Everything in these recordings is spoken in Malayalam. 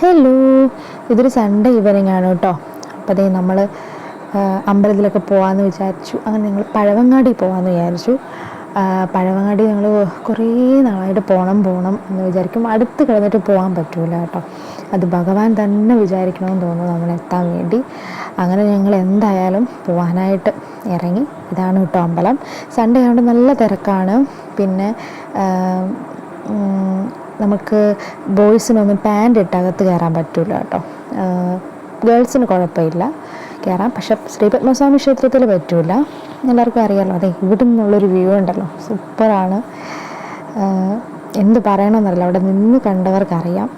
ഹലോ, ഇതൊരു സൺഡേ ഈവനിങ് ആണ് കേട്ടോ. അപ്പോൾ അതേ നമ്മൾ അമ്പലത്തിലൊക്കെ പോകാമെന്ന് വിചാരിച്ചു. അങ്ങനെ ഞങ്ങൾ പഴവങ്ങാടി പോകാമെന്ന് വിചാരിച്ചു. പഴവങ്ങാടി ഞങ്ങൾ കുറേ നാളായിട്ട് പോകണം എന്ന് വിചാരിക്കും. അടുത്ത് കിടന്നിട്ട് പോകാൻ പറ്റൂല കേട്ടോ. അത് ഭഗവാൻ തന്നെ വിചാരിക്കണമെന്ന് തോന്നുന്നു നമ്മൾ എത്താൻ വേണ്ടി. അങ്ങനെ ഞങ്ങൾ എന്തായാലും പോകാനായിട്ട് ഇറങ്ങി. ഇതാണ് കേട്ടോ അമ്പലം. സൺഡേ ആയതുകൊണ്ട് നല്ല തിരക്കാണ്. പിന്നെ നമുക്ക് ബോയ്സിനൊന്നും പാൻ്റ് ഇട്ട് അകത്ത് കയറാൻ പറ്റില്ല കേട്ടോ. ഗേൾസിന് കുഴപ്പമില്ല കയറാം, പക്ഷെ ശ്രീ പത്മസ്വാമി ക്ഷേത്രത്തിൽ പറ്റില്ല. എല്ലാവർക്കും അറിയാമല്ലോ. അതെ, ഇവിടെ നിന്നുള്ളൊരു വ്യൂ ഉണ്ടല്ലോ, സൂപ്പറാണ്. എന്ത് പറയണമെന്നറിയില്ല, അവിടെ നിന്ന് കണ്ടവർക്കറിയാം.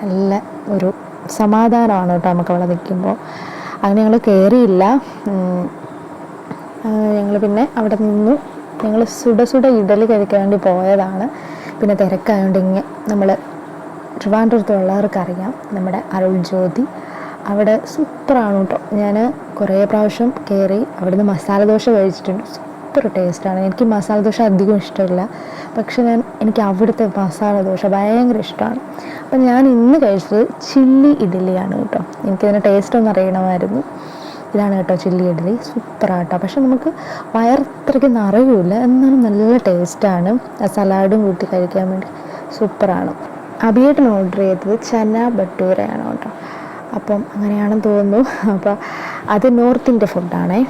നല്ല ഒരു സമാധാനമാണ് കേട്ടോ നമുക്ക് അവിടെ നിൽക്കുമ്പോൾ. അങ്ങനെ ഞങ്ങൾ കയറിയില്ല. ഞങ്ങൾ പിന്നെ അവിടെ നിന്നു. ഞങ്ങൾ സുട ഇഡലി കഴിക്കാൻ വേണ്ടി പോയതാണ്. പിന്നെ തിരക്കായതുകൊണ്ട് നമ്മൾ ട്രിവാൻഡ്രത്തുള്ളവർക്കറിയാം നമ്മുടെ അരുൾ ജ്യോതി. അവിടെ സൂപ്പറാണ് കേട്ടോ. ഞാൻ കുറേ പ്രാവശ്യം കയറി അവിടുന്ന് മസാല ദോശ കഴിച്ചിട്ടുണ്ട്. സൂപ്പർ ടേസ്റ്റാണ്. എനിക്ക് മസാല ദോശ അധികം ഇഷ്ടമില്ല, പക്ഷെ എനിക്ക് അവിടുത്തെ മസാല ദോശ ഭയങ്കര ഇഷ്ടമാണ്. അപ്പം ഞാൻ ഇന്ന് കഴിച്ചത് ചില്ലി ഇഡ്ഡലിയാണ് കേട്ടോ. എനിക്കതിൻ്റെ ടേസ്റ്റ് ഒന്നും അറിയണമായിരുന്നു. ഇതാണ് കേട്ടോ ചില്ലി ഇഡ്ഡലി. സൂപ്പറാട്ടോ. പക്ഷെ നമുക്ക് വയറത്രയ്ക്ക് നിറയില്ല, എന്നാലും നല്ല ടേസ്റ്റാണ്. സലാഡും കൂട്ടി കഴിക്കാൻ വേണ്ടി സൂപ്പറാണ്. അഭിയേട്ടൻ ഓർഡർ ചെയ്തത് ചന ഭട്ടൂരയാണ് കേട്ടോ. അപ്പം അങ്ങനെയാണെന്ന് തോന്നുന്നു. അപ്പോൾ അത് നോർത്ത് ഇന്ത്യ ഫുഡാണേ.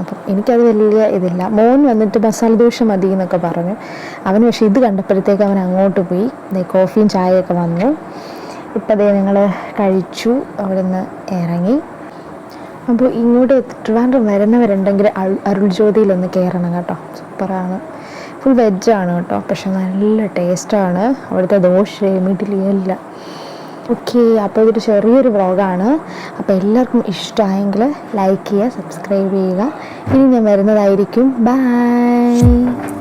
അപ്പം എനിക്കത് വലിയ ഇതില്ല. മോൻ വന്നിട്ട് മസാല ദോശ മതി എന്നൊക്കെ പറഞ്ഞു. അവന് പക്ഷേ ഇത് കണ്ടപ്പോഴത്തേക്ക് അവൻ അങ്ങോട്ട് പോയി. കോഫിയും ചായയൊക്കെ വന്നു. ഇപ്പം അതേ ഞങ്ങൾ കഴിച്ചു, അവിടെ നിന്ന് ഇറങ്ങി. അപ്പോൾ ഇങ്ങോട്ട് ട്രിവാൻഡ്രം വരുന്നവരുണ്ടെങ്കിൽ അരുൾ ജ്യോതിയിലൊന്ന് കയറണം കേട്ടോ. സൂപ്പറാണ്. ഫുൾ വെജാണ് കേട്ടോ, പക്ഷെ നല്ല ടേസ്റ്റാണ്. അവിടുത്തെ ദോശയും ഇഡ്ഡലിയും എല്ലാം. ഓക്കെ, അപ്പോൾ ഇതൊരു ചെറിയൊരു വ്ളോഗാണ്. അപ്പോൾ എല്ലാവർക്കും ഇഷ്ടമായെങ്കിൽ ലൈക്ക് ചെയ്യുക, സബ്സ്ക്രൈബ് ചെയ്യുക. ഇനി ഞാൻ വരുന്നതായിരിക്കും. ബൈ.